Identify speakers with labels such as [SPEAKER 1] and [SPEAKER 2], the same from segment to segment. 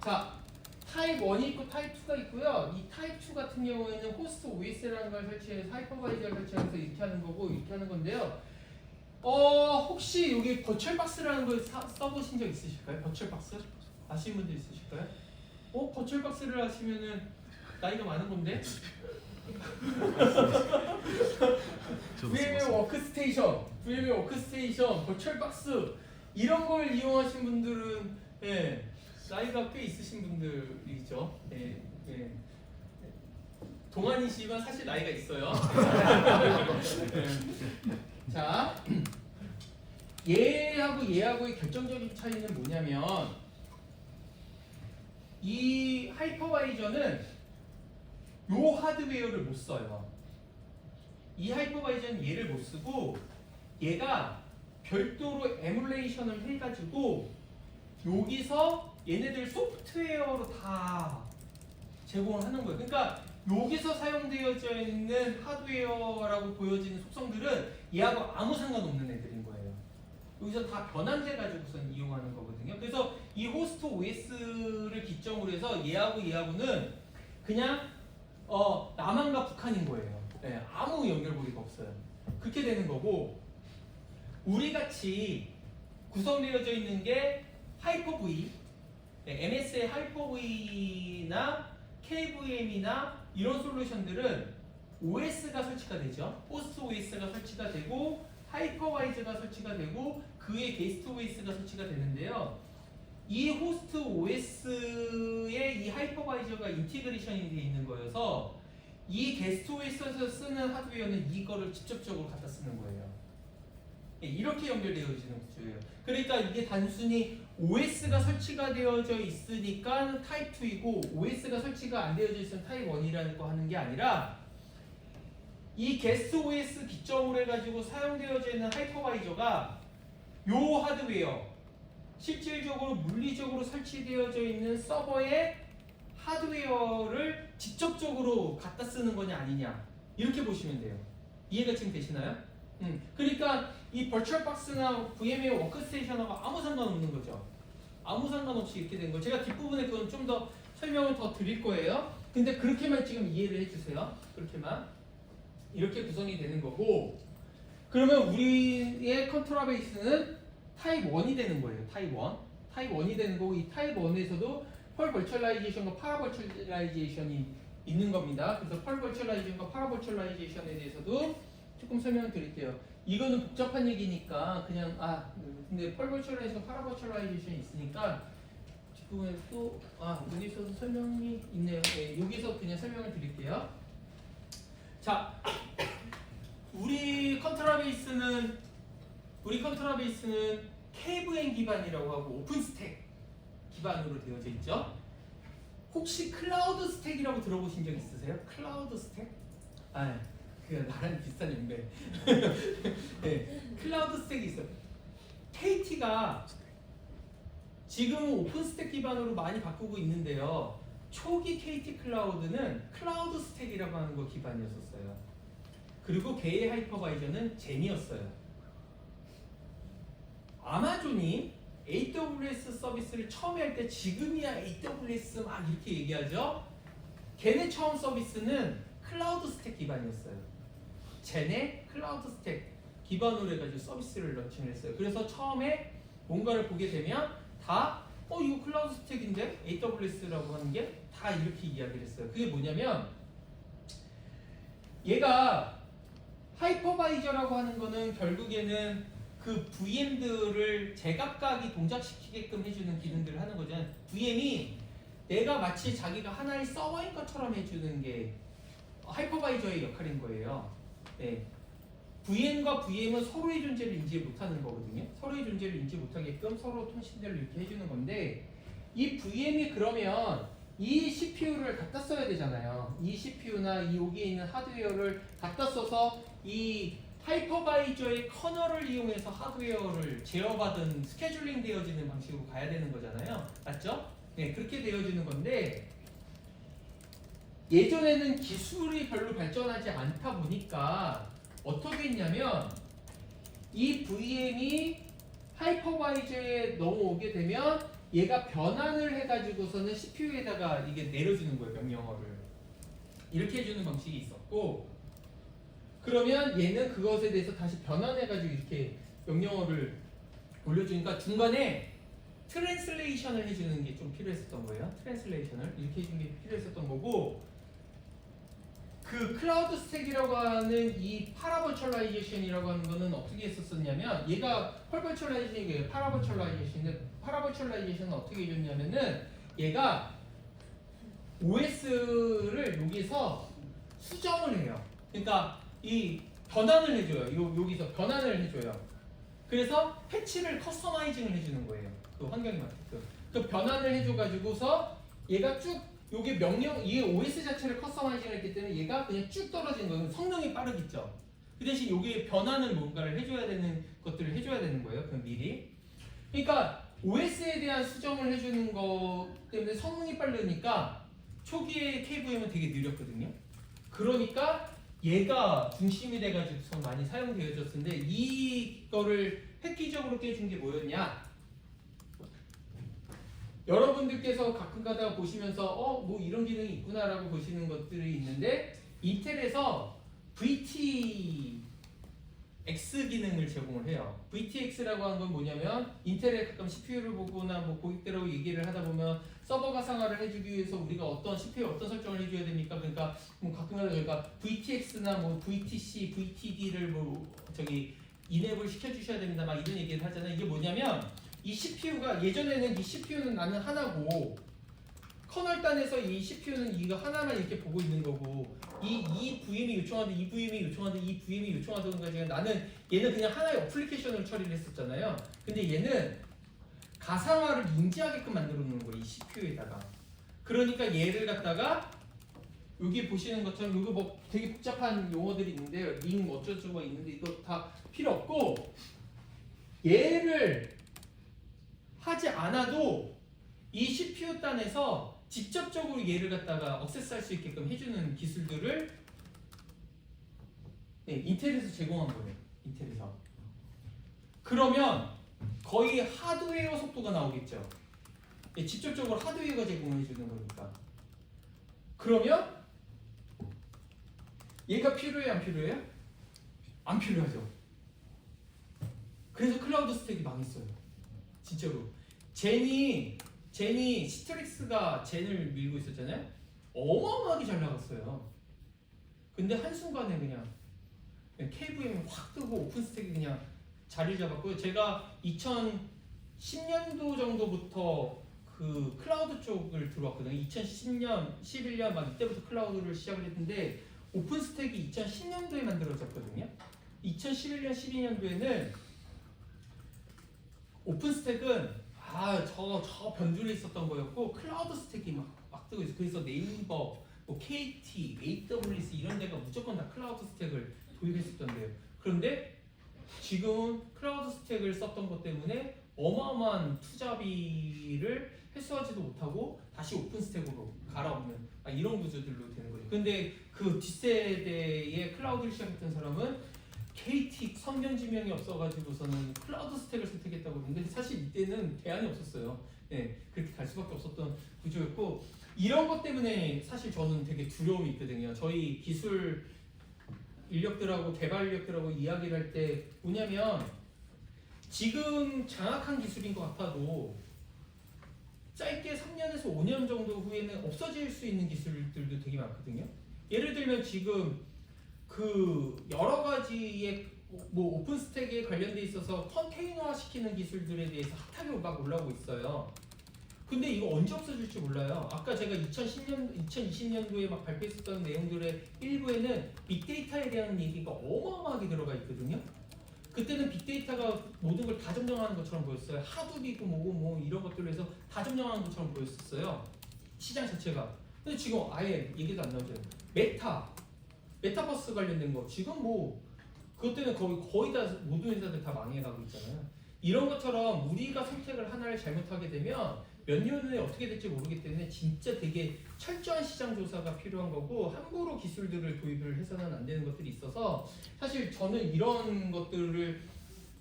[SPEAKER 1] 자, 타입 1이 있고 타입 2가 있고요. 이 타입 2 같은 경우에는 호스트 OS라는 걸 설치해서 하이퍼바이저를 설치해서 이렇게 하는 거고 이렇게 하는 건데요. 혹시 여기 버추얼박스라는 걸 써보신 적 있으실까요? 버추얼박스? 아시는 분들 있으실까요? 버추얼박스를 하시면은 나이가 많은 건데? VMware 워크스테이션, 버추얼박스 이런 걸 이용하신 분들은 나이가 꽤 있으신 분들이죠. 동안이시지만 사실 나이가 있어요. 자, 얘하고의 결정적인 차이는 뭐냐면 이 하이퍼바이저는 요 하드웨어를 못 써요. 이 하이퍼바이저는 얘를 못 쓰고 얘가 별도로 에뮬레이션을 해가지고 여기서 얘네들 소프트웨어로 다 제공을 하는 거예요. 그러니까 여기서 사용되어져 있는 하드웨어라고 보여지는 속성들은 얘하고 아무 상관없는 애들인 거예요. 여기서 다 변환돼 가지고선 이용하는 거거든요. 그래서 이 호스트 OS를 기점으로 해서 얘하고는 그냥 남한과 북한인 거예요. 아무 연결고리가 없어요. 그렇게 되는 거고 우리 같이 구성되어져 있는 게 하이퍼V, MS의 하이퍼V나 KVM이나 이런 솔루션들은 OS가 설치가 되죠. 호스트 OS가 설치가 되고 하이퍼바이저가 설치가 되고 그의 게스트 OS가 설치가 되는데요. 이 호스트 OS에 이 하이퍼바이저가 인티그레이션이 되어 있는 거여서 이 게스트 OS에서 쓰는 하드웨어는 이거를 직접적으로 갖다 쓰는 거예요. 이렇게 연결되어지는 구조예요. 그러니까 이게 단순히 OS가 설치가 되어져 있으니까 타입 2이고 OS가 설치가 안 되어져 있으면 타입 1이라는 거 하는 게 아니라 이 게스트 OS 기점으로 해가지고 사용되어져 있는 하이퍼바이저가 요 하드웨어 실질적으로 물리적으로 설치되어져 있는 서버의 하드웨어를 직접적으로 갖다 쓰는 거냐 아니냐 이렇게 보시면 돼요. 이해가 지금 되시나요? 그러니까 이 버추얼박스나 VMware 워크스테이션하고 아무 상관없는 거죠. 아무 상관없이 이렇게 된 거. 제가 뒷부분에 그건 좀 더 설명을 더 드릴 거예요. 근데 그렇게만 지금 이해를 해주세요. 그렇게만. 이렇게 구성이 되는 거고 그러면 우리의 컨트롤 베이스는 타입 1이 되는 거예요. 타입 1. 타입 1이 되는 거고 이 타입 1에서도 펄 버추얼라이제이션과 파라 버추얼라이제이션이 있는 겁니다. 그래서 펄 버추얼라이제이션과 파라 버추얼라이제이션에 대해서도 조금 설명을 드릴게요. 이거는 복잡한 얘기니까 그냥 근데 펄 버추얼라이제이션, 파라 버추얼라이제이션이 있으니까 뒷부분에 또 여기서도 설명이 있네요. 여기서 그냥 설명을 드릴게요. 자, 우리 컨트롤 베이스는 KVM 기반이라고 하고 오픈 스택 기반으로 되어져 있죠. 혹시 클라우드 스택이라고 들어보신 적 있으세요? 클라우드 스택? 그 나랑 비슷한 연배. 네, 클라우드 스택이 있어요. KT가 지금 오픈 스택 기반으로 많이 바꾸고 있는데요. 초기 KT 클라우드는 클라우드 스택이라고 하는 거 기반이었었어요. 그리고 걔의 하이퍼바이저는 젠이었어요. 아마존이 AWS 서비스를 처음에 할 때 지금이야 AWS 막 이렇게 얘기하죠. 걔네 처음 서비스는 클라우드 스택 기반이었어요. 젠의 클라우드 스택 기반으로 해가지고 서비스를 런칭을 했어요. 그래서 처음에 뭔가를 보게 되면 다 이거 클라우드 스택인데 AWS라고 하는 게 다 이렇게 이야기를 했어요. 그게 뭐냐면 얘가 하이퍼바이저라고 하는 거는 결국에는 그 VM들을 제각각이 동작시키게끔 해주는 기능들을 하는 거잖아요. VM이 내가 마치 자기가 하나의 서버인 것처럼 해주는 게 하이퍼바이저의 역할인 거예요. 네. VM과 VM은 서로의 존재를 인지 못하는 거거든요. 서로의 존재를 인지 못하게끔 서로 통신들을 이렇게 해주는 건데 이 VM이 그러면 이 CPU를 갖다 써야 되잖아요. 이 CPU나 이 여기에 있는 하드웨어를 갖다 써서 이 하이퍼바이저의 커널을 이용해서 하드웨어를 제어받은 스케줄링 되어지는 방식으로 가야 되는 거잖아요. 맞죠? 네, 그렇게 되어지는 건데 예전에는 기술이 별로 발전하지 않다 보니까 어떻게 했냐면 이 VM이 하이퍼바이저에 넘어오게 되면 얘가 변환을 해가지고서는 CPU에다가 이게 내려주는 거예요. 명령어를 이렇게 해주는 방식이 있었고, 그러면 얘는 그것에 대해서 다시 변환해가지고 이렇게 명령어를 올려주니까 중간에 트랜슬레이션을 해주는 게 좀 필요했었던 거예요. 트랜슬레이션을 이렇게 해주는 게 필요했었던 거고, 그 클라우드 스택이라고 하는 이 파라버츄얼라이제이션이라고 하는 거는 어떻게 했었었냐면, 얘가 펄버츄얼라이제이션이 파라버츄얼라이제이션인데, 파라버츄얼라이제이션은 어떻게 해줬냐면은 얘가 OS를 여기서 수정을 해요. 그러니까 이 변환을 해줘요. 여기서 변환을 해줘요. 그래서 패치를 커스터마이징을 해주는 거예요. 그 환경에 맞게끔. 그 변환을 해줘가지고서 얘가 쭉 요게 이 OS 자체를 커스터마이징을 했기 때문에 얘가 그냥 쭉 떨어지는 거예요. 성능이 빠르겠죠. 그 대신 여기에 변환을 뭔가를 해줘야 되는 것들을 해줘야 되는 거예요. 그럼 미리. 그러니까 OS에 대한 수정을 해주는 거 때문에 성능이 빠르니까 초기에 KVM은 되게 느렸거든요. 그러니까 얘가 중심이 돼가지고 많이 사용되어졌는데, 이거를 획기적으로 깨준 게 뭐였냐? 여러분들께서 가끔 가다가 보시면서 뭐 이런 기능이 있구나라고 보시는 것들이 있는데, 인텔에서 VTX 기능을 제공을 해요. VTX라고 하는 건 뭐냐면, 인텔에 가끔 CPU를 보거나 뭐 고객들하고 얘기를 하다 보면 서버 가상화를 해주기 위해서 우리가 어떤 CPU에 어떤 설정을 해줘야 됩니까? 그러니까 뭐 가끔가다 저희가 VTX나 뭐 VTC, VTD를 뭐 인앱을 시켜주셔야 됩니다. 막 이런 얘기를 하잖아요. 이게 뭐냐면, 이 CPU가 예전에는 이 CPU는 나는 하나고, 커널단에서 이 CPU는 이거 하나만 이렇게 보고 있는 거고, 이 VM이 요청하든 이 VM이 요청하든 이 VM이 요청하든 가지고 나는 얘는 그냥 하나의 어플리케이션으로 처리를 했었잖아요. 근데 얘는 가상화를 인지하게끔 만들어 놓는 거예요. 이 CPU에다가. 그러니까 얘를 갖다가 여기 보시는 것처럼 이거 뭐 되게 복잡한 용어들이 있는데요. 링 어쩌고저쩌고 있는데 이거 다 필요 없고, 얘를 하지 않아도 이 CPU 단에서 직접적으로 얘를 갖다가 억세스할 수 있게끔 해주는 기술들을 인텔에서 제공한 거예요. 인텔에서. 그러면 거의 하드웨어 속도가 나오겠죠. 직접적으로 하드웨어가 제공해 주는 거니까. 그러면 얘가 필요해요, 안 필요해요? 안 필요하죠. 그래서 클라우드 스택이 망했어요. 진짜로. 제니 시트릭스가 젠을 밀고 있었잖아요. 어마어마하게 잘 나갔어요. 근데 한순간에 그냥 KVM이 확 뜨고 오픈스택이 그냥 자리를 잡았고요. 제가 2010년도 정도부터 그 클라우드 쪽을 들어왔거든요. 2010년, 11년 막 이때부터 클라우드를 시작을 했는데, 오픈스택이 2010년도에 만들어졌거든요. 2011년, 12년도에는 오픈스택은 저 변줄에 있었던 거였고, 클라우드 스택이 막 뜨고 있어요. 그래서 네이버, 뭐 KT, AWS 이런 데가 무조건 다 클라우드 스택을 도입했었던데요. 그런데 지금 클라우드 스택을 썼던 것 때문에 어마어마한 투자비를 회수하지도 못하고 다시 오픈 스택으로 갈아엎는 이런 구조들로 되는 거죠. 근데 그 뒷세대의 클라우드를 시작했던 사람은 KT 선명지명이 없어가지고서는 클라우드 스택을 선택했다고 그러는데, 사실 이때는 대안이 없었어요. 그렇게 갈 수밖에 없었던 구조였고, 이런 것 때문에 사실 저는 되게 두려움이 있거든요. 저희 기술 인력들하고 개발 인력들하고 이야기를 할 때 뭐냐면, 지금 장악한 기술인 것 같아도 짧게 3년에서 5년 정도 후에는 없어질 수 있는 기술들도 되게 많거든요. 예를 들면 지금 그 여러 가지의 뭐 오픈스택에 관련돼 있어서 컨테이너화 시키는 기술들에 대해서 핫하게 막 올라오고 있어요. 근데 이거 언제 없어질지 몰라요. 아까 제가 2020년도에 막 발표했었던 내용들의 일부에는 빅데이터에 대한 얘기가 어마어마하게 들어가 있거든요. 그때는 빅데이터가 모든 걸 다 점령하는 것처럼 보였어요. 하두비고 뭐고 뭐 이런 것들로 해서 다 점령하는 것처럼 보였었어요. 시장 자체가. 근데 지금 아예 얘기도 안 나오죠. 메타버스 관련된 거 지금 뭐 그것 때문에 거의 다 모든 회사들 다 망해가고 있잖아요. 이런 것처럼 우리가 선택을 하나를 잘못하게 되면 몇 년 후에 어떻게 될지 모르기 때문에 진짜 되게 철저한 시장 조사가 필요한 거고, 함부로 기술들을 도입을 해서는 안 되는 것들이 있어서, 사실 저는 이런 것들을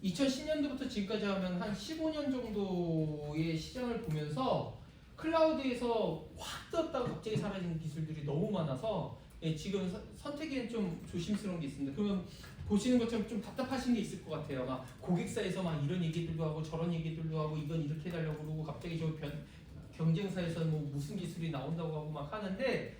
[SPEAKER 1] 2010년도부터 지금까지 하면 한 15년 정도의 시장을 보면서 클라우드에서 확 떴다가 갑자기 사라지는 기술들이 너무 많아서 예, 지금 선택에는 좀 조심스러운 게 있습니다. 그러면 보시는 것처럼 좀 답답하신 게 있을 것 같아요. 막 고객사에서 막 이런 얘기들도 하고 저런 얘기들도 하고 이건 이렇게 해달라고 그러고 갑자기 경쟁사에서 뭐 무슨 기술이 나온다고 하고 막 하는데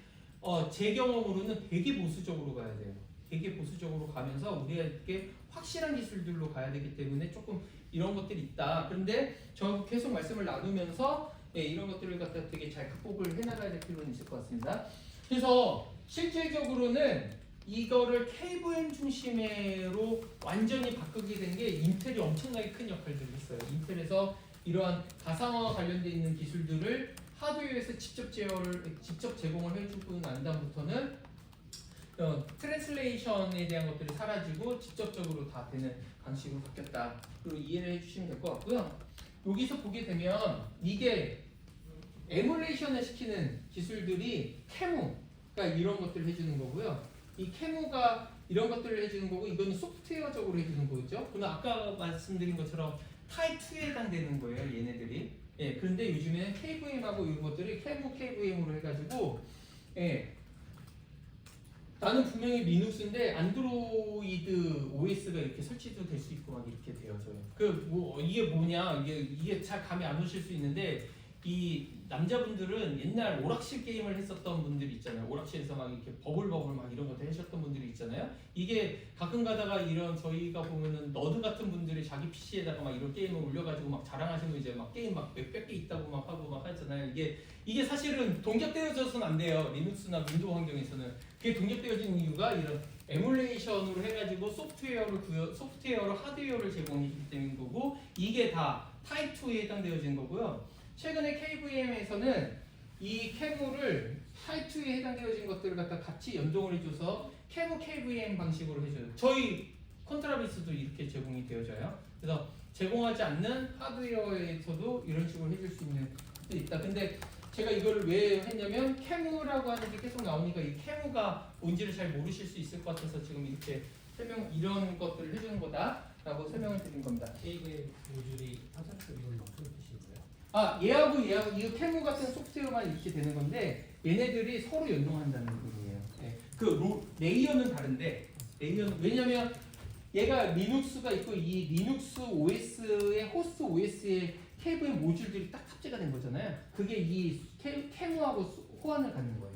[SPEAKER 1] 제 경험으로는 되게 보수적으로 가야 돼요. 되게 보수적으로 가면서 우리에게 확실한 기술들로 가야 되기 때문에 조금 이런 것들이 있다. 그런데 저 계속 말씀을 나누면서 예, 이런 것들을 갖다 되게 잘 극복을 해나가야 될 필요는 있을 것 같습니다. 그래서 실질적으로는 이거를 KVM 중심으로 완전히 바꾸게 된 게 인텔이 엄청나게 큰 역할들을 했어요. 인텔에서 이러한 가상화와 관련돼 있는 기술들을 하드웨어에서 직접 제공을 해주고 난 다음부터는 트랜슬레이션에 대한 것들이 사라지고 직접적으로 다 되는 방식으로 바뀌었다. 그리고 이해를 해주시면 될 것 같고요. 여기서 보게 되면 이게 에뮬레이션을 시키는 기술들이 캐무가 이런 것들을 해주는 거고요. 이 캐무가 이런 것들을 해주는 거고 이거는 소프트웨어적으로 해주는 거죠. 그럼 아까 말씀드린 것처럼 타입 2에 해당되는 거예요, 얘네들이. 예, 그런데 요즘에 KVM하고 이런 것들이 캐무 KVM으로 해가지고 예, 나는 분명히 리눅스인데 안드로이드 OS가 이렇게 설치도 될 수 있고 막 이렇게 되어져요. 이게 뭐냐 이게 잘 감이 안 오실 수 있는데 이 남자분들은 옛날 오락실 게임을 했었던 분들이 있잖아요. 오락실에서 막 이렇게 버블 막 이런 것들 하셨던 분들이 있잖아요. 이게 가끔 가다가 이런 저희가 보면은 너드 같은 분들이 자기 PC에다가 막 이런 게임을 올려가지고 막 자랑하시면 이제 막 게임 막 몇백 개 있다고 막 하고 막 하잖아요. 이게 사실은 동격되어져서는 안 돼요. 리눅스나 윈도우 환경에서는. 그게 동격되어진 이유가 이런 에뮬레이션으로 해가지고 소프트웨어로 하드웨어를 제공해주기 때문인 거고 이게 다 타입 2에 해당되어진 거고요. 최근에 KVM에서는 이 캐무를 타입 2에 해당되어진 것들을 갖다 같이 연동을 해줘서 캐무 KVM 방식으로 해줘요. 저희 컨트라비스도 이렇게 제공이 되어져요. 그래서 제공하지 않는 하드웨어에서도 이런 식으로 해줄 수 있는 것도 있다. 근데 제가 이걸 왜 했냐면 캐무라고 하는 게 계속 나오니까 이 캐무가 뭔지를 잘 모르실 수 있을 것 같아서 지금 이렇게 이런 것들을 해주는 거다라고 설명을 드린 겁니다.
[SPEAKER 2] KVM 모듈이 화살표 이걸 무슨 뜻이고요?
[SPEAKER 1] 얘하고 이 캐무 같은 소프트웨어만 이렇게 되는 건데 얘네들이 서로 연동한다는 의미예요. 네. 레이어는 다른데 왜냐면 얘가 리눅스가 있고 이 리눅스 OS의 호스트 OS의 KVM 모듈들이 딱 탑재가 된 거잖아요. 그게 이 캐무하고 호환을 갖는 거예요.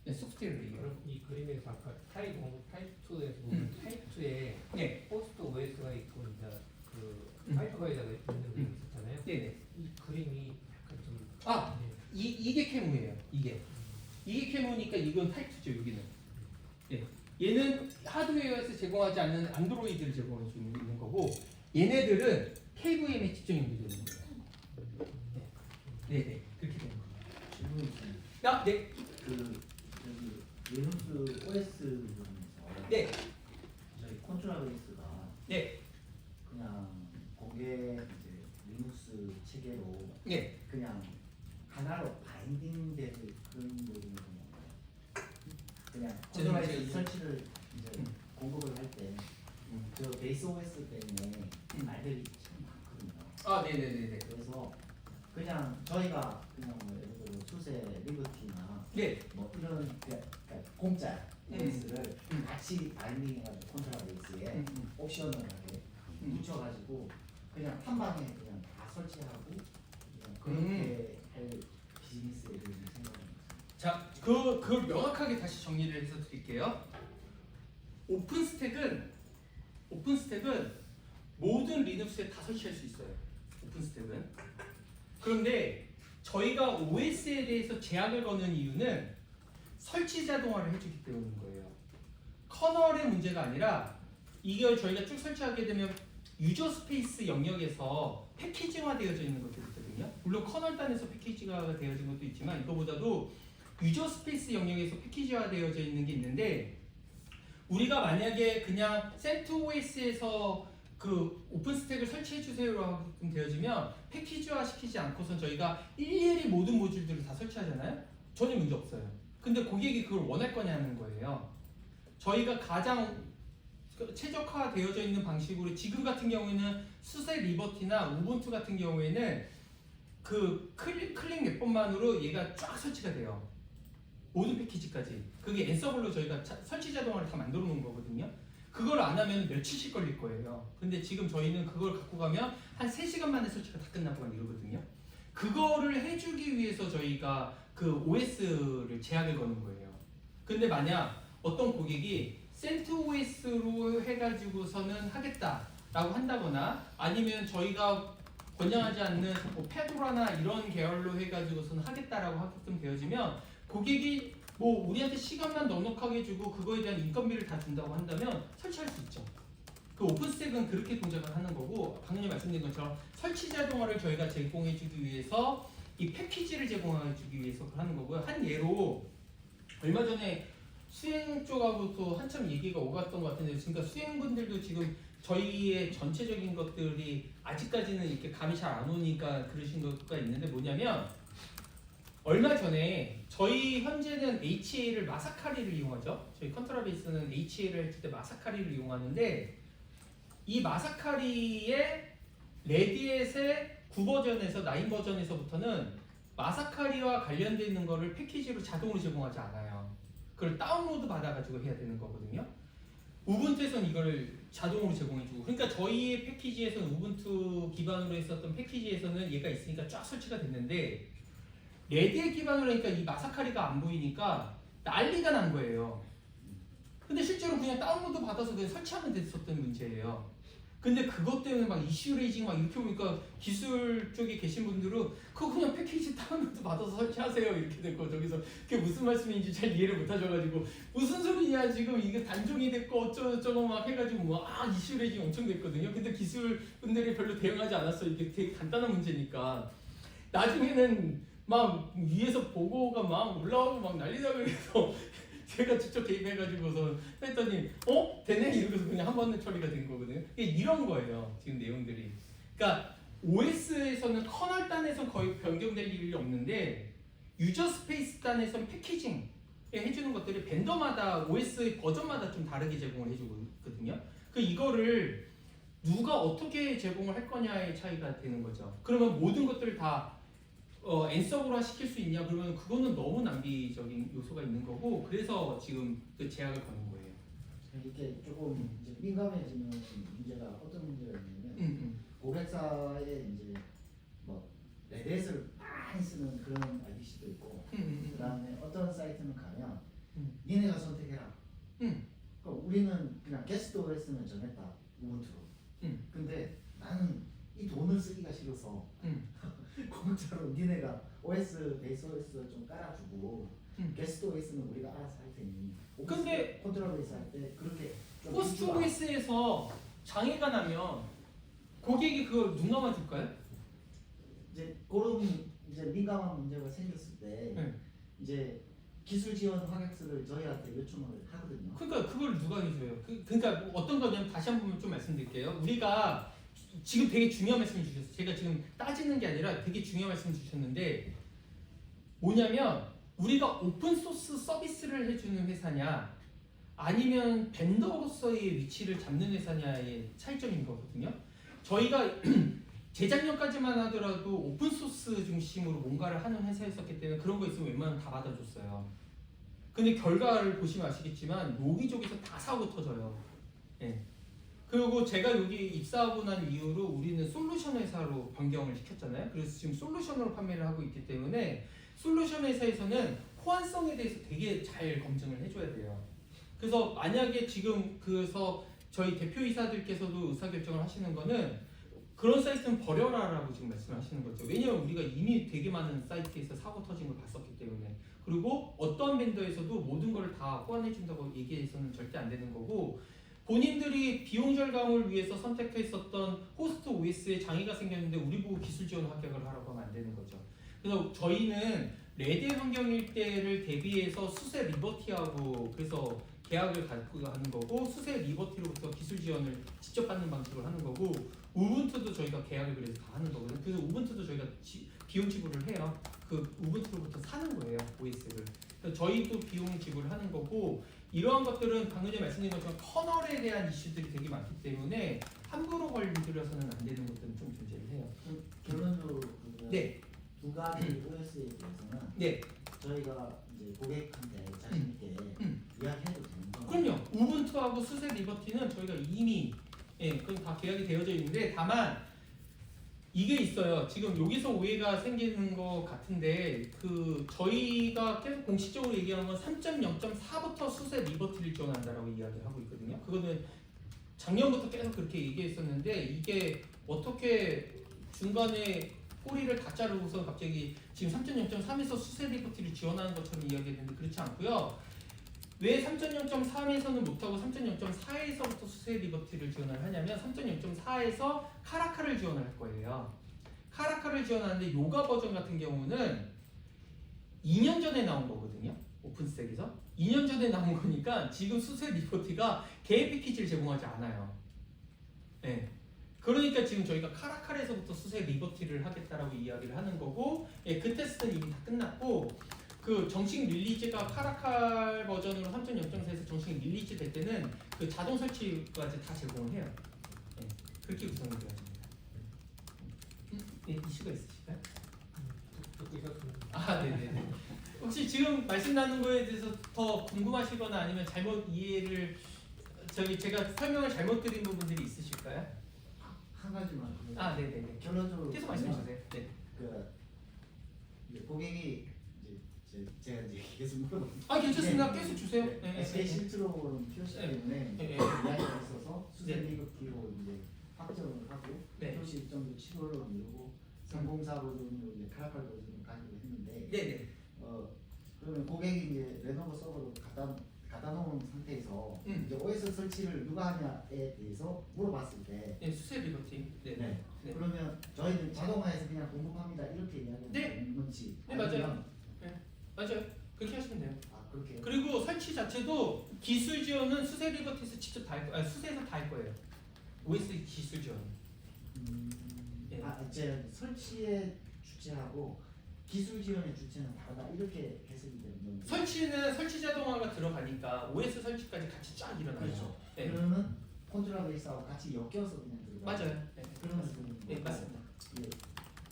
[SPEAKER 1] 네, 소프트웨어 레이어.
[SPEAKER 2] 그럼 이 그림에서 아까 타입 1, 타입 2에서 보면 타입 2에
[SPEAKER 1] 네.
[SPEAKER 2] 호스트 OS가 있고 이제 그 하이퍼바이저가 있는 게 있었잖아요.
[SPEAKER 1] 네네.
[SPEAKER 2] 이 그림이 약간 좀
[SPEAKER 1] 이게 캐무예요. 이게 캐무니까 이건 타입 2죠. 여기는. 네. 얘는 하드웨어에서 제공하지 않는 안드로이드를 제공해 주는 있는 거고 얘네들은 KVM에 직접 연결되는 거예요. 네, 그렇게 되는 거예요.
[SPEAKER 3] 질문이 있어요.
[SPEAKER 1] 네,
[SPEAKER 3] 리눅스 OS 부분에서
[SPEAKER 1] 네,
[SPEAKER 3] 저희 컨트롤베이스가
[SPEAKER 1] 네,
[SPEAKER 3] 그냥 공개 이제 리눅스 체계로
[SPEAKER 1] 네.
[SPEAKER 3] 그냥 하나로 바인딩된 그런 부분이 뭔가요? 그냥 컨트롤베이스 설치를 이제 공급을 할 때 저 베이스 OS 때문에 말들이 참 많거든요.
[SPEAKER 1] 네네네네.
[SPEAKER 3] 그래서 그냥 저희가 그냥 뭐 예를 들어 수세 리버티나
[SPEAKER 1] 네,
[SPEAKER 3] 뭐 이런 그러니까 공짜 OS를 같이 바인딩해가지고 컨트롤 베이스에 옵셔널하게 붙여가지고 그냥 한 방에 그냥 다 설치하고 그냥 그렇게 할 비즈니스에 대해서 생각합니다.
[SPEAKER 1] 자, 그걸 명확하게 다시 정리를 해서 드릴게요. 오픈스택은 모든 리눅스에 다 설치할 수 있어요. 오픈스택은. 그런데 저희가 OS에 대해서 제약을 거는 이유는 설치 자동화를 해주기 때문인 거예요. 커널의 문제가 아니라 이걸 저희가 쭉 설치하게 되면 유저 스페이스 영역에서 패키지화 되어져 있는 것들이 있거든요. 물론 커널 단에서 패키지가 되어진 것도 있지만 이거보다도 유저 스페이스 영역에서 패키지화 되어져 있는 게 있는데 우리가 만약에 그냥 CentOS에서 그 오픈스택을 설치해 주세요라고 되어지면 패키지화 시키지 않고선 저희가 일일이 모든 모듈들을 다 설치하잖아요. 전혀 문제 없어요. 근데 고객이 그걸 원할 거냐는 거예요. 저희가 가장 최적화되어져 있는 방식으로 지금 같은 경우에는 수세 리버티나 우분투 같은 경우에는 그 클릭 몇 번만으로 얘가 쫙 설치가 돼요. 모든 패키지까지. 그게 앤서블로 저희가 설치 자동화를 다 만들어 놓은 거거든요. 그걸 안 하면 며칠씩 걸릴 거예요. 근데 지금 저희는 그걸 갖고 가면 한 3시간 만에 설치가 다 끝나고 막 이러거든요. 그거를 해주기 위해서 저희가 그 OS를 제약을 거는 거예요. 근데 만약 어떤 고객이 CentOS로 해가지고서는 하겠다라고 한다거나 아니면 저희가 권장하지 않는 뭐 페도라나 이런 계열로 해가지고서는 하겠다라고 하게끔 되어지면 고객이 뭐 우리한테 시간만 넉넉하게 주고 그거에 대한 인건비를 다 준다고 한다면 설치할 수 있죠. 그 오픈스택은 그렇게 동작을 하는 거고 방금 말씀드린 것처럼 설치 자동화를 저희가 제공해주기 위해서 이 패키지를 제공해주기 위해서 하는 거고요. 한 예로 얼마 전에 수행 쪽하고도 한참 얘기가 오갔던 것 같은데 그러니까 수행분들도 지금 저희의 전체적인 것들이 아직까지는 이렇게 감이 잘 안 오니까 그러신 것가 있는데 뭐냐면 얼마 전에 저희 현재는 HA를 마사카리를 이용하죠. 저희 컨트라베이스는 HA를 했을 때 마사카리를 이용하는데 이 마사카리의 레디엣의 9버전에서 9버전에서부터는 마사카리와 관련되어 있는 거를 패키지로 자동으로 제공하지 않아요. 그걸 다운로드 받아가지고 해야 되는 거거든요. 우분투에서는 이걸 자동으로 제공해주고 그러니까 저희의 패키지에서는 우분투 기반으로 했었던 패키지에서는 얘가 있으니까 쫙 설치가 됐는데 레디엣 기반으로 하니까 이 마사카리가 안 보이니까 난리가 난 거예요. 근데 실제로 그냥 다운로드 받아서 그냥 설치하면 됐었던 문제예요. 근데 그것 때문에 막 이슈 레이징 막 이렇게 오니까 기술 쪽에 계신 분들은 그거 그냥 패키지 다운로드 받아서 설치하세요 이렇게 됐고 저기서 그게 무슨 말씀인지 잘 이해를 못 하셔가지고 무슨 소리냐 지금 이게 단종이 됐고 어쩌고저쩌고 막 해가지고 뭐 이슈 레이징 엄청 됐거든요. 근데 기술 분들이 별로 대응하지 않았어요. 이게 되게 간단한 문제니까 나중에는 막 위에서 보고가 막 올라오고 막 난리다 그래서 제가 직접 개입해가지고서 했더니 되네 이러고서 그냥 한 번에 처리가 된 거거든요. 이게 이런 거예요 지금 내용들이. 그러니까 OS에서는 커널 단에서 거의 변경될 일이 없는데 유저 스페이스 단에서는 패키징 해주는 것들이 벤더마다 OS 버전마다 좀 다르게 제공을 해주거든요. 그 이거를 누가 어떻게 제공을 할 거냐의 차이가 되는 거죠. 그러면 모든 것들을 다 앤서블화 시킬 수 있냐 그러면 그거는 너무 낭비적인 요소가 있는 거고 그래서 지금 그 제약을 거는 거예요.
[SPEAKER 3] 이렇게 조금 이제 민감해지는 문제가 어떤 문제가 있냐면 고객사에 이제 뭐 레딧을 많이 쓰는 그런 RPC도 있고 그다음에 어떤 사이트는 가면 니네가 선택해라. 그러니까 우리는 그냥 게스트 OS는 정했다 우분투로. 근데 나는 이 돈을 쓰기가 싫어서 공짜로 니네가 OS 베이스 OS 좀 깔아주고 게스트 OS는 우리가 알아서 할 테니.
[SPEAKER 1] 근데
[SPEAKER 3] 컨트롤 베이스 할 때 그렇게 좀
[SPEAKER 1] 호스트 OS에서 장애가 나면 고객이 그걸 눈 감아줄까요?
[SPEAKER 3] 이제 그런 이제 민감한 문제가 생겼을 때 이제 기술 지원 화객수를 저희한테 요청을 하거든요.
[SPEAKER 1] 그러니까 그걸 누가 해줘요? 그러니까 뭐 어떤 거냐면 다시 한 번 좀 말씀드릴게요. 우리가 지금 되게 중요한 말씀을 주셨어요. 제가 지금 따지는 게 아니라 되게 중요한 말씀을 주셨는데 뭐냐면 우리가 오픈소스 서비스를 해주는 회사냐 아니면 벤더로서의 위치를 잡는 회사냐의 차이점인 거거든요. 저희가 재작년까지만 하더라도 오픈소스 중심으로 뭔가를 하는 회사였었기 때문에 그런 거 있으면 웬만하면 다 받아줬어요. 근데 결과를 보시면 아시겠지만 여기저기서 다 사고 터져요. 예. 그리고 제가 여기 입사하고 난 이후로 우리는 솔루션 회사로 변경을 시켰잖아요. 그래서 지금 솔루션으로 판매를 하고 있기 때문에 솔루션 회사에서는 호환성에 대해서 되게 잘 검증을 해줘야 돼요. 그래서 만약에 지금 그래서 저희 대표이사들께서도 의사결정을 하시는 거는 그런 사이트는 버려라라고 지금 말씀하시는 거죠. 왜냐면 우리가 이미 되게 많은 사이트에서 사고 터진 걸 봤었기 때문에. 그리고 어떤 벤더에서도 모든 걸 다 호환해준다고 얘기해서는 절대 안 되는 거고 본인들이 비용 절감을 위해서 선택했었던 호스트 OS에 장애가 생겼는데 우리 보고 기술 지원 합격을 하라고 하면 안 되는 거죠. 그래서 저희는 레드 환경일 때를 대비해서 수세 리버티하고 그래서 계약을 갖고 하는 거고 수세 리버티로부터 기술 지원을 직접 받는 방식으로 하는 거고 우분투도 저희가 계약을 그래서 다 하는 거거든요. 그래서 우분투도 저희가 비용 지불을 해요. 그 우분투로부터 사는 거예요, OS를. 저희도 비용 지불하는 거고 이러한 것들은 방금 전에 말씀드린 것처럼 커널에 대한 이슈들이 되게 많기 때문에 함부로 걸들여서는 안 되는 것들은 좀 존재를 해요.
[SPEAKER 3] 결론적으로
[SPEAKER 1] 네.
[SPEAKER 3] 두 가지 OS에 대해서는
[SPEAKER 1] 네.
[SPEAKER 3] 저희가 이제 고객한테 자신 있게 이야기해도 되는 거.
[SPEAKER 1] 그럼요. 우분투하고 수세 리버티는 저희가 이미 그건 다 계약이 되어져 있는데 다만 이게 있어요. 지금 여기서 오해가 생기는 것 같은데 그 저희가 계속 공식적으로 얘기하는 건 3.0.4부터 수세 리버티를 지원한다라고 이야기를 하고 있거든요. 그거는 작년부터 계속 그렇게 얘기했었는데 이게 어떻게 중간에 꼬리를 다 자르고서 갑자기 지금 3.0.3에서 수세 리버티를 지원하는 것처럼 이야기했는데 그렇지 않고요. 왜 3.0.3에서는 못하고 3.0.4에서부터 수세 리버티를 지원을 하냐면 3.0.4에서 카라카를 지원할 거예요. 카라카를 지원하는데 요가 버전 같은 경우는 2년 전에 나온 거거든요. 오픈스택에서 2년 전에 나온 거니까 지금 수세 리버티가 개인 패키지를 제공하지 않아요. 네. 그러니까 지금 저희가 카라칼에서부터 수세 리버티를 하겠다라고 이야기를 하는 거고 그 테스트는 이미 다 끝났고 그 정식 릴리즈가 카라칼 버전으로 3.0.4에서 정식 릴리즈 될 때는 그 자동 설치까지 다 제공을 해요. 네, 그렇게 구성이 되어집니다. 이슈가 있으실까요?
[SPEAKER 2] 듣고 있었습니다.
[SPEAKER 1] 아, 네네네. 혹시 지금 말씀 나눈 거에 대해서 더 궁금하시거나 아니면 잘못 이해를 제가 설명을 잘못 드린 부분들이 있으실까요?
[SPEAKER 3] 한 가지만.
[SPEAKER 1] 아, 네네네.
[SPEAKER 3] 결론적으로
[SPEAKER 1] 계속 말씀해 주세요. 네.
[SPEAKER 3] 그 이제 고객이 제가 이제 계속 물어보는.
[SPEAKER 1] 아, 괜찮습니다. 계속 주세요. 네.
[SPEAKER 3] SK 실트로는 POC 때문에
[SPEAKER 1] 네.
[SPEAKER 3] 이야기가 있어서 수세
[SPEAKER 1] 네.
[SPEAKER 3] 리버티로 이제 확정을 하고
[SPEAKER 1] 네.
[SPEAKER 3] POC 일정도 7월로 미루고 304 버전으로 이제 카라칼 버전을 가지고 했는데
[SPEAKER 1] 네네.
[SPEAKER 3] 그러면 고객이 이제 레노버 서버로 갖다 놓은 상태에서 이제 OS 설치를 누가 하냐에 대해서 물어봤을 때
[SPEAKER 1] 네, 수세 리버티. 네.
[SPEAKER 3] 네.
[SPEAKER 1] 네.
[SPEAKER 3] 그러면 저희는 자동화해서 그냥 공급합니다 이렇게 이야기하면
[SPEAKER 1] 네.
[SPEAKER 3] 되는 건지
[SPEAKER 1] 네, 맞아요.
[SPEAKER 3] 아니면
[SPEAKER 1] 맞아요. 그렇게 하시면 돼요.
[SPEAKER 3] 그렇게
[SPEAKER 1] 그리고 설치 자체도 기술 지원은 수세 리버티에서 직접 다 할 거예요. 수세에서 다 할 거예요. OS 기술 지원. 예.
[SPEAKER 3] 이제 설치의 주체하고 기술 지원의 주체는 다르다 이렇게 해석이 되는 건지.
[SPEAKER 1] 설치는 설치 자동화가 들어가니까 OS 설치까지 같이 쫙 일어나요.
[SPEAKER 3] 그렇죠.
[SPEAKER 1] 네.
[SPEAKER 3] 그러면 컨트롤 베이스하고 같이 엮여서 그냥 들어가.
[SPEAKER 1] 맞아요. 네.
[SPEAKER 3] 그런
[SPEAKER 1] 네, 맞습니다.
[SPEAKER 3] 예.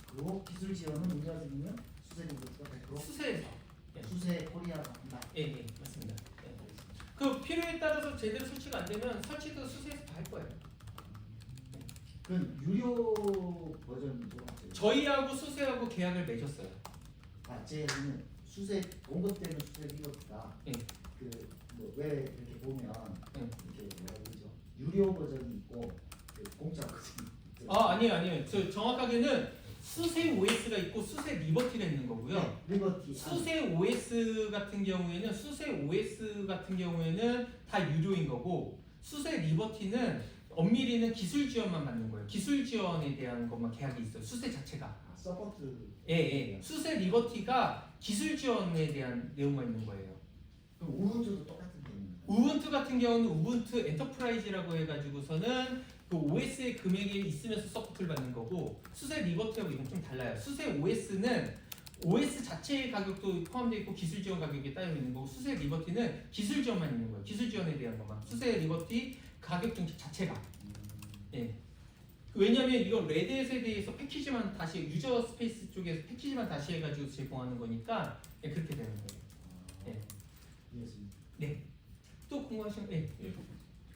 [SPEAKER 3] 그리고 기술 지원은 문제가 생기면 수세 리버티가 100%
[SPEAKER 1] 수세에서. 네.
[SPEAKER 3] 수세 코리아가 한다.
[SPEAKER 1] 예, 맞습니다. 예. 그 필요에 따라서 제대로 설치가 안 되면 설치도 수세에서 다 할 거예요.
[SPEAKER 3] 그건 유료 버전이죠.
[SPEAKER 1] 저희하고 수세하고 계약을 맺었어요.
[SPEAKER 3] 제 얘기는 수세 공급되는 수세 리버티가
[SPEAKER 1] 예.
[SPEAKER 3] 그왜 이렇게 보면 이렇게 뭐라 그러죠? 유료 버전이 있고 그 공짜 버전이 있고.
[SPEAKER 1] 아니에요. 저 정확하게는 수세 OS가 있고 수세 리버티가 있는 거고요.
[SPEAKER 3] 네, 리버티.
[SPEAKER 1] 수세 OS 같은 경우에는 다 유료인 거고 수세 리버티는 엄밀히는 기술 지원만 받는 거예요. 기술 지원에 대한 것만 계약이 있어요. 수세 자체가.
[SPEAKER 3] 서포트.
[SPEAKER 1] 예. 수세 리버티가 기술 지원에 대한 내용만 있는 거예요.
[SPEAKER 3] 그럼 우분투도 똑같은 개념입니다.
[SPEAKER 1] 우분투 같은 경우는 우분투 엔터프라이즈라고 해가지고서는 그 OS의 금액이 있으면서 서포트를 받는 거고 수세 리버티하고 이건 좀 달라요. 수세 OS는 OS 자체의 가격도 포함되어 있고 기술 지원 가격이 따로 있는 거고 수세 리버티는 기술 지원만 있는 거예요. 기술 지원에 대한 것만. 수세 리버티 가격 정책 자체가. 예. 왜냐하면 이건 레드햇에 대해서 패키지만 다시 유저 스페이스 쪽에서 패키지만 다시 해가지고 제공하는 거니까 그렇게 되는 거예요.
[SPEAKER 3] 이해했습니다.
[SPEAKER 1] 네. 또 궁금하신 거? 예.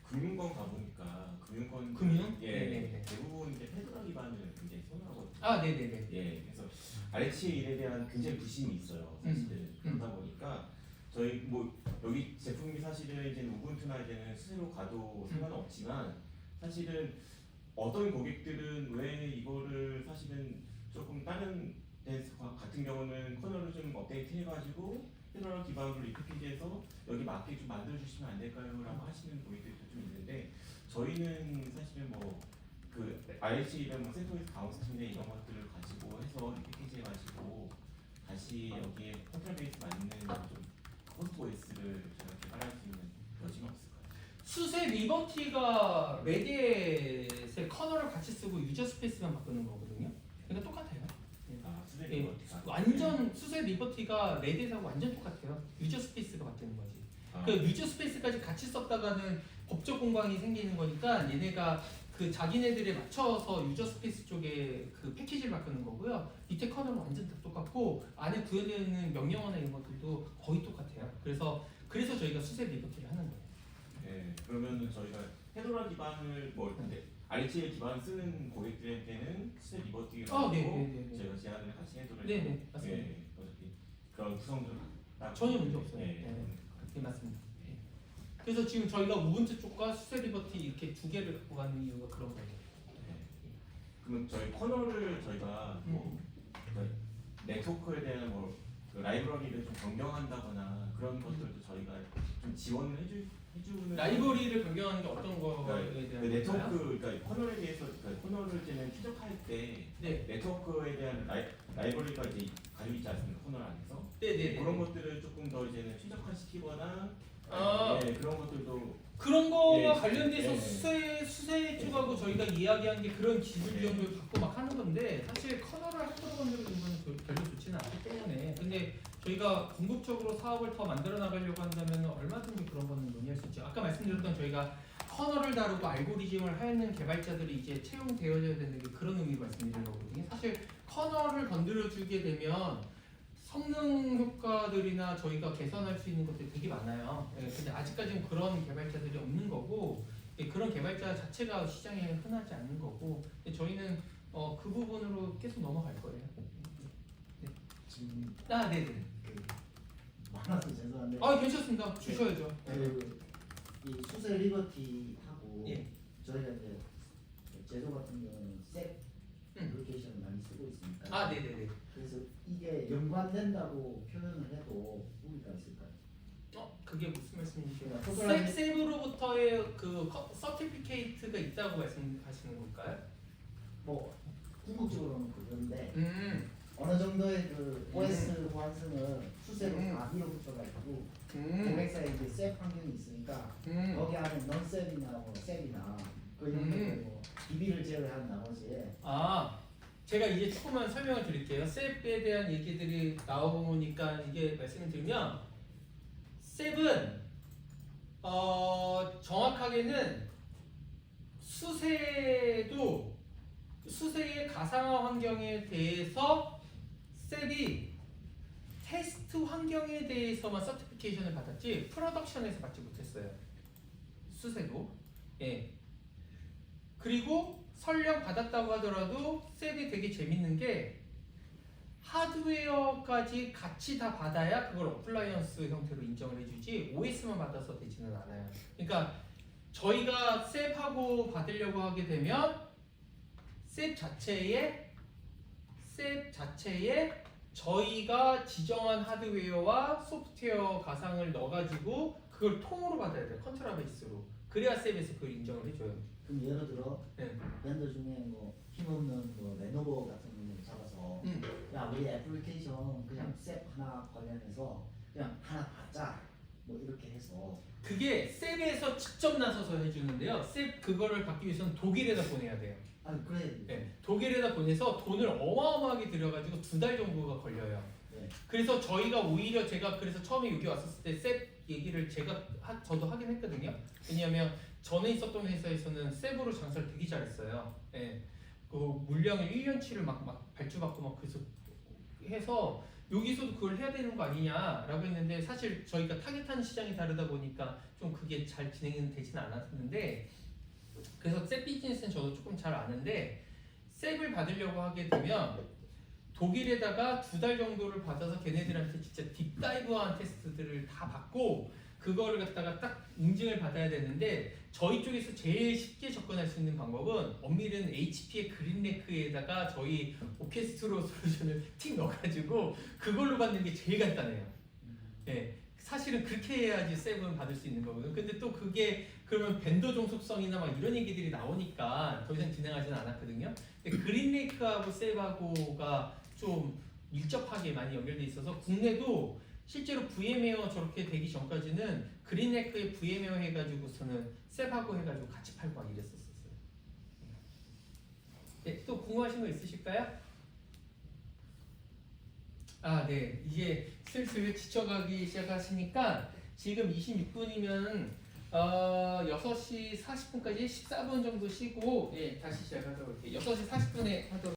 [SPEAKER 4] 금융권 가보니까 금융권
[SPEAKER 1] 금융?
[SPEAKER 4] 예
[SPEAKER 1] 네네네.
[SPEAKER 4] 대부분 이제 페더럴 기반을 굉장히 선호하거든요.
[SPEAKER 1] 아, 네네네.
[SPEAKER 4] 예, 그래서 RHA 일에 대한 굉장히 부심이 있어요. 사실은 그러다 보니까 저희 뭐 여기 제품이 사실은 이제 우분투나 이제는 수세로 가도 상관은 없지만 사실은 어떤 고객들은 왜 이거를 사실은 조금 다른 데서 같은 경우는 커널을 좀 업데이트 해가지고 페더럴 기반으로 이 패키지에서 여기 맞게 좀 만들어 주시면 안 될까요? 라고 하시는 고객들도 좀 있는데 저희는 사실은 뭐 그 RHA나 뭐 센터에서 가운데 팀장 이런 것들을 가지고 해서 이 패키지 해가지고 다시 여기에 컨트롤 베이스 맞는 좀 호스트 OS를 저희가 개발할 수 있는 여지가 없을까요?
[SPEAKER 1] 수세 리버티가 레드햇의 커널을 같이 쓰고 유저 스페이스만 바꾸는 거거든요. 그러니까 똑같아요.
[SPEAKER 4] 수세 수세
[SPEAKER 1] 예,
[SPEAKER 4] 리버티가
[SPEAKER 1] 완전 수세 리버티가 레드하고 완전 똑같아요. 유저 스페이스가 바뀌는 거지.
[SPEAKER 4] 아,
[SPEAKER 1] 그 유저 스페이스까지 같이 썼다가는 법적 공방이 생기는 거니까 얘네가 그 자기네들에 맞춰서 유저 스페이스 쪽에 그 패키지를 바꾸는 거고요. 밑에 커널은 완전 다 똑같고 안에 구현되어 있는 명령어나 이런 것들도 거의 똑같아요. 그래서 저희가 수세 리버티를 하는 거예요.
[SPEAKER 4] 네, 그러면은 저희가 헤도라 기반을 뭐 근데 RTL 기반을 쓰는 고객들한테는 수세 리버티가
[SPEAKER 1] 아,
[SPEAKER 4] 아니고
[SPEAKER 1] 네네네.
[SPEAKER 4] 저희가 제안을 같이 해도를
[SPEAKER 1] 네네, 맞습니다.
[SPEAKER 4] 어차피 그런 구성들
[SPEAKER 1] 전혀 문제 없어요.
[SPEAKER 4] 네.
[SPEAKER 1] 네, 맞습니다. 네. 그래서 지금 저희가 우분투 쪽과 수세 리버티 이렇게 두 개를 갖고 가는 이유가 그런 거예요.
[SPEAKER 4] 네. 그러면 저희 커널을 저희가 뭐 네트워크에 대한 그 라이브러리를 좀 변경한다거나 그런 것들도 저희가 좀 지원을 해주는
[SPEAKER 1] 라이브러리를 변경하는 게 어떤 거에 대한
[SPEAKER 4] 그 네트워크
[SPEAKER 1] 건가요?
[SPEAKER 4] 그러니까 커널에 대해서 그러니까 커널을 이제는 최적화할 때
[SPEAKER 1] 네,
[SPEAKER 4] 네트워크에 대한 라이브러리가 이제 가지고 있지 않습니까 커널 안에서
[SPEAKER 1] 네네.
[SPEAKER 4] 그런 것들을 조금 더 이제는 최적화시키거나
[SPEAKER 1] 아.
[SPEAKER 4] 네, 그런 것들도
[SPEAKER 1] 그런 거와
[SPEAKER 4] 예,
[SPEAKER 1] 관련돼서
[SPEAKER 4] 예.
[SPEAKER 1] 수세 쪽하고 저희가 이야기한 게 그런 기술
[SPEAKER 4] 예.
[SPEAKER 1] 지원을 갖고 막 하는 건데 사실 커널을 함부로 건드리는 건 별로 좋지는 않기 때문에 근데 저희가 궁극적으로 사업을 더 만들어 나가려고 한다면 얼마든지 그런 거는 논의할 수 있죠. 아까 말씀드렸던 저희가 커널을 다루고 알고리즘을 하는 개발자들이 이제 채용되어져야 되는 게 그런 의미로 말씀드리는 거거든요. 사실 커널을 건드려 주게 되면 성능 효과들이나 저희가 개선할 수 있는 것들이 되게 많아요. 예, 근데 아직까지는 그런 개발자들이 없는 거고 예, 그런 개발자 자체가 시장에 흔하지 않는 거고 예, 저희는 그 부분으로 계속 넘어갈 거예요.
[SPEAKER 3] 지금
[SPEAKER 1] 아, 네네.
[SPEAKER 3] 많아서 죄송한데
[SPEAKER 1] 괜찮습니다. 주셔야죠.
[SPEAKER 3] 이 수세 리버티하고
[SPEAKER 1] 예.
[SPEAKER 3] 저희가 이제 제도 같은 경우는 셋 애플리케이션을 많이 쓰고 있으니까
[SPEAKER 1] 아, 네네네.
[SPEAKER 3] 그래서 이게 연관된다고 표현을 해도 무리가 있을까요?
[SPEAKER 1] 그게 무슨 말씀이세요?
[SPEAKER 3] 특별하게-
[SPEAKER 1] 세브로부터의 그 서티피케이트가 있다고 말씀하시는 걸까요?
[SPEAKER 3] 뭐 궁극적으로는 그건데
[SPEAKER 1] 음,
[SPEAKER 3] 어느 정도의 그 OS 보안성을 수세로
[SPEAKER 1] 음.
[SPEAKER 3] 다 밀어붙여가지고
[SPEAKER 1] 음,
[SPEAKER 3] 고객사에 이제 셋 환경이 있으니까 거기 안에 넌셋이나 뭐 셋이나 그 정도 뭐 DB를 제외한 나머지에
[SPEAKER 1] 제가 이제 조금만 설명을 드릴게요. 셉에 대한 얘기들이 나오니까 이게 말씀을 드리면 셉은 정확하게는 수세의 가상화 환경에 대해서 셉이 테스트 환경에 대해서만 서티피케이션을 받았지 프로덕션에서 받지 못했어요. 수세도. 예. 그리고 설령 받았다고 하더라도 셉이 되게 재밌는 게 하드웨어까지 같이 다 받아야 그걸 어플라이언스 형태로 인정을 해주지 OS만 받아서 되지는 않아요. 그러니까 저희가 셉하고 받으려고 하게 되면 셉 자체에 저희가 지정한 하드웨어와 소프트웨어 가상을 넣어가지고 그걸 통으로 받아야 돼요. 컨트라 베이스로. 그래야 셉에서 그걸 인정을 해줘요.
[SPEAKER 3] 그럼 예를 들어
[SPEAKER 1] 네.
[SPEAKER 3] 밴더 중에 뭐 힘없는 뭐 레노버 같은 거 잡아서 야 우리 애플리케이션 그냥 셉 하나 관련해서 그냥 하나 받자 뭐 이렇게 해서
[SPEAKER 1] 그게 셉에서 직접 나서서 해주는데요. 셉 그거를 받기 위해서는 독일에다 보내야 돼요.
[SPEAKER 3] 아니 그래
[SPEAKER 1] 네, 독일에다 보내서 돈을 어마어마하게 들여가지고 2달 정도가 걸려요.
[SPEAKER 3] 네.
[SPEAKER 1] 그래서 저희가 오히려 제가 그래서 처음에 여기 왔었을 때 셉 얘기를 저도 하긴 했거든요. 왜냐하면 전에 있었던 회사에서는 셉으로 장사를 되게 잘했어요. 예, 그 물량을 1년치를 막 발주받고 막 그래서 해서 여기서도 그걸 해야 되는 거 아니냐라고 했는데 사실 저희가 타겟하는 시장이 다르다 보니까 좀 그게 잘 진행은 되지는 않았는데 그래서 셉 비즈니스는 저도 조금 잘 아는데 셉을 받으려고 하게 되면 독일에다가 2달 정도를 받아서 걔네들한테 진짜 딥다이브한 테스트들을 다 받고 그거를 갖다가 딱 인증을 받아야 되는데 저희 쪽에서 제일 쉽게 접근할 수 있는 방법은 엄밀은 HP의 그린레크에다가 저희 오케스트로 솔루션을 틱 넣어가지고 그걸로 받는 게 제일 간단해요. 네, 사실은 그렇게 해야지 셉은 받을 수 있는 거거든요. 근데 또 그게 그러면 밴더 종속성이나 막 이런 얘기들이 나오니까 더 이상 진행하지는 않았거든요. 근데 그린레이크하고 셉하고가 좀 밀접하게 많이 연결돼 있어서 국내도 실제로 VM웨어 저렇게 되기 전까지는 그린레이크에 VM웨어 해가지고서는 셉하고 해가지고 같이 팔고 막 이랬었어요. 네, 또 궁금하신 거 있으실까요? 아, 네. 이제 슬슬 지쳐가기 시작하시니까 지금 26분이면 6시 40분까지 14분 정도 쉬고 예, 다시 시작하도록 할게요. 6시 40분에 하도록